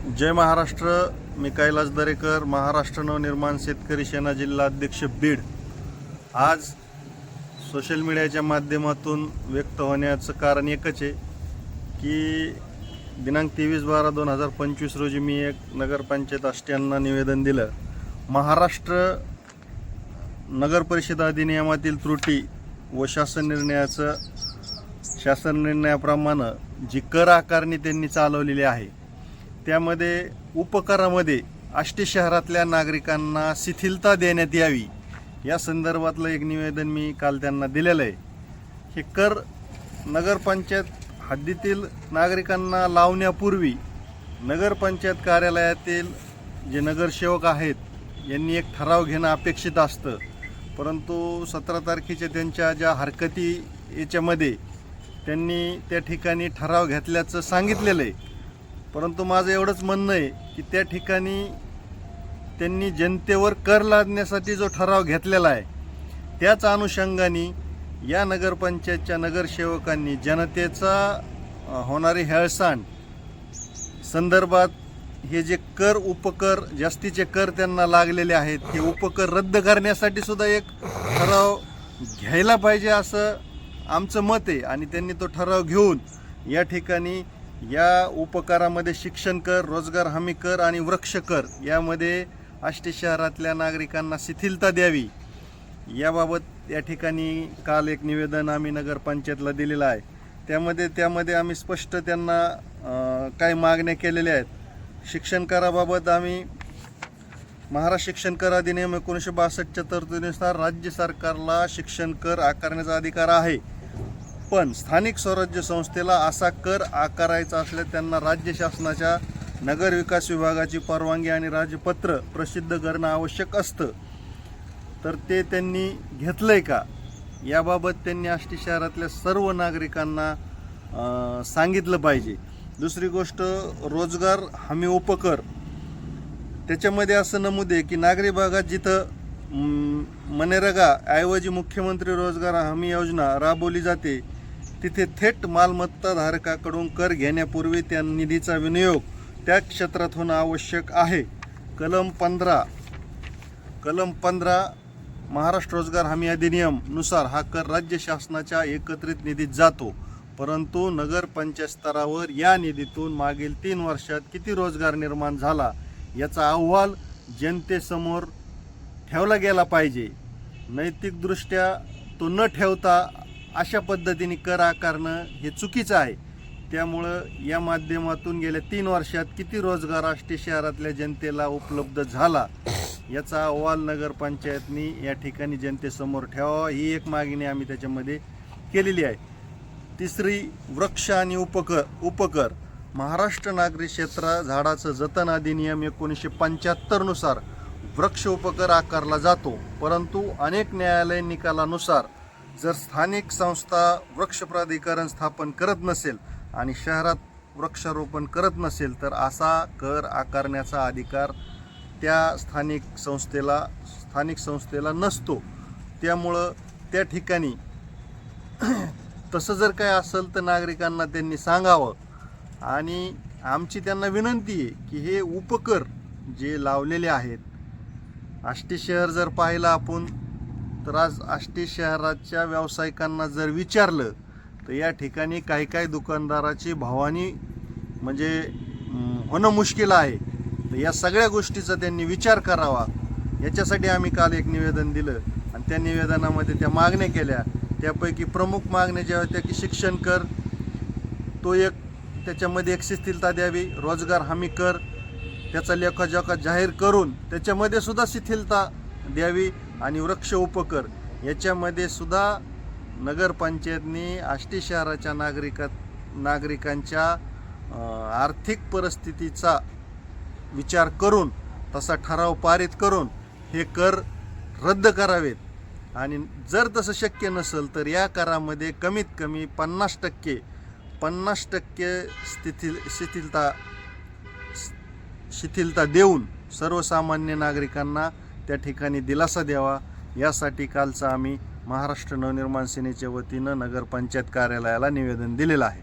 जय महाराष्ट्र. मी कैलास दरेकर, महाराष्ट्र नवनिर्माण शेतकरी सेना जिल्हा अध्यक्ष बीड. आज सोशल मीडियाच्या माध्यमातून व्यक्त होण्याचं कारण एकच आहे की दिनांक 23/12/2025 रोजी मी एक नगरपंचायत आष्ट्यांना निवेदन दिलं. महाराष्ट्र नगर परिषद अधिनियमातील त्रुटी व शासन निर्णयाप्रमाणे जी कर आकारणी त्यांनी चालवलेली आहे त्यामध्ये उपकरामध्ये आष्टी शहरातल्या नागरिकांना शिथिलता देण्यात यावी या संदर्भातलं एक निवेदन मी काल त्यांना दिलेलं आहे. हे कर नगरपंचायत हद्दीतील नागरिकांना लावण्यापूर्वी नगरपंचायत कार्यालयातील जे नगरसेवक आहेत यांनी एक ठराव घेणं अपेक्षित असतं, परंतु 17 तारखेच्या त्यांच्या ज्या हरकती याच्यामध्ये त्यांनी त्या ठिकाणी ठराव घेतल्याचं सांगितलेलं आहे. परंतु माझं एवढंच म्हणणं आहे की त्या ठिकाणी त्यांनी जनतेवर कर लादण्यासाठी जो ठराव घेतलेला आहे त्याच अनुषंगाने या नगरपंचायतच्या नगरसेवकांनी जनतेचा होणारी हेळसांड संदर्भात हे जे कर उपकर जास्तीचे कर त्यांना लागलेले आहेत हे उपकर रद्द करण्यासाठी सुद्धा एक ठराव घ्यायला पाहिजे असं आमचं मत आहे. आणि त्यांनी तो ठराव घेऊन या ठिकाणी या उपकारामध्ये शिक्षण कर, रोजगार हमी कर आणि वृक्ष कर यामध्ये आष्टी शहरातल्या नागरिकांना शिथिलता द्यावी याबाबत या ठिकाणी काल एक निवेदन आम्ही नगरपंचायतला दिलेलं आहे. त्यामध्ये आम्ही स्पष्ट त्यांना काही मागण्या केलेल्या आहेत. शिक्षण कराबाबत आम्ही महाराष्ट्र शिक्षण कर अधिनियम 1962च्या तरतुदीनुसार राज्य सरकारला शिक्षण कर आकारण्याचा अधिकार आहे, पण स्थानिक स्वराज्य संस्थेला असा कर आकारायचा असल्यास त्यांना राज्य शासनाच्या नगर विकास विभागाची परवानगी आणि राजपत्र प्रसिद्ध करणं आवश्यक असतं. तर ते त्यांनी घेतलंय का याबाबत त्यांनी आष्टी शहरातल्या सर्व नागरिकांना सांगितलं पाहिजे. दुसरी गोष्ट, रोजगार हमी उपकर त्याच्यामध्ये असं नमूद आहे की नागरी भागात जिथं मनरेगा ऐवजी मुख्यमंत्री रोजगार हमी योजना राबवली जाते तिथे थेट मालमत्ताधारकाकडून कर घेण्यापूर्वी त्या निधीचा विनियोग त्या क्षेत्रात होणं आवश्यक आहे. कलम 15 महाराष्ट्र रोजगार हमी अधिनियम नुसार हा कर राज्य शासनाच्या एकत्रित निधीत जातो, परंतु नगरपंचायत स्तरावर या निधीतून मागील 3 वर्षात किती रोजगार निर्माण झाला याचा अहवाल जनतेसमोर ठेवला गेला पाहिजे. नैतिकदृष्ट्या तो न ठेवता अशा पद्धतीने कर आकारणं हे चुकीचं आहे. त्यामुळं या माध्यमातून गेल्या 3 वर्षात किती रोजगार आष्टी शहरातल्या जनतेला उपलब्ध झाला याचा अहवाल नगरपंचायतनी या ठिकाणी जनतेसमोर ठेवावा ही एक मागणी आम्ही त्याच्यामध्ये केलेली आहे. तिसरी, वृक्ष आणि उपकर महाराष्ट्र नागरी क्षेत्र झाडाचं जतन अधिनियम 1975 नुसार वृक्ष उपकर आकारला जातो, परंतु अनेक न्यायालय निकालानुसार जर स्थानिक संस्था वृक्ष प्राधिकरण स्थापन करत नसेल आणि शहरात वृक्षारोपण करत नसेल तर असा कर आकारण्याचा अधिकार त्या स्थानिक संस्थेला नसतो. त्यामुळं त्या ठिकाणी तसं जर काय असेल तर नागरिकांना त्यांनी सांगावं. आणि आमची त्यांना विनंती आहे की हे उपकर जे लावलेले आहेत, आष्टी शहर जर पाहिलं आपण तर आज आष्टी शहराच्या व्यावसायिकांना जर विचारलं तर या ठिकाणी काही दुकानदाराची भावानी म्हणजे होणं मुश्किल आहे. तर या सगळ्या गोष्टीचा त्यांनी विचार करावा याच्यासाठी आम्ही काल एक निवेदन दिलं आणि त्या निवेदनामध्ये त्या मागण्या केल्या. त्यापैकी प्रमुख मागण्या ज्या होत्या की शिक्षण कर तो एक, त्याच्यामध्ये एक शिथिलता द्यावी, रोजगार हमी कर त्याचा लेखाजोखा जाहीर करून त्याच्यामध्ये सुद्धा शिथिलता द्यावी आणि वृक्ष उपकर याच्यामध्ये सुद्धा नगरपंचायतनी आष्टी शहराच्या नागरिकांच्या आर्थिक परिस्थितीचा विचार करून तसा ठराव पारित करून हे कर रद्द करावेत. आणि जर तसं शक्य नसेल तर या करामध्ये कमीत कमी 50% शिथिलता देऊन सर्वसामान्य नागरिकांना त्या ठिकाणी दिलासा द्यावा यासाठी कालचा आम्ही महाराष्ट्र नवनिर्माण सेनेच्या वतीनं नगरपंचायत कार्यालयाला निवेदन दिलेलं आहे.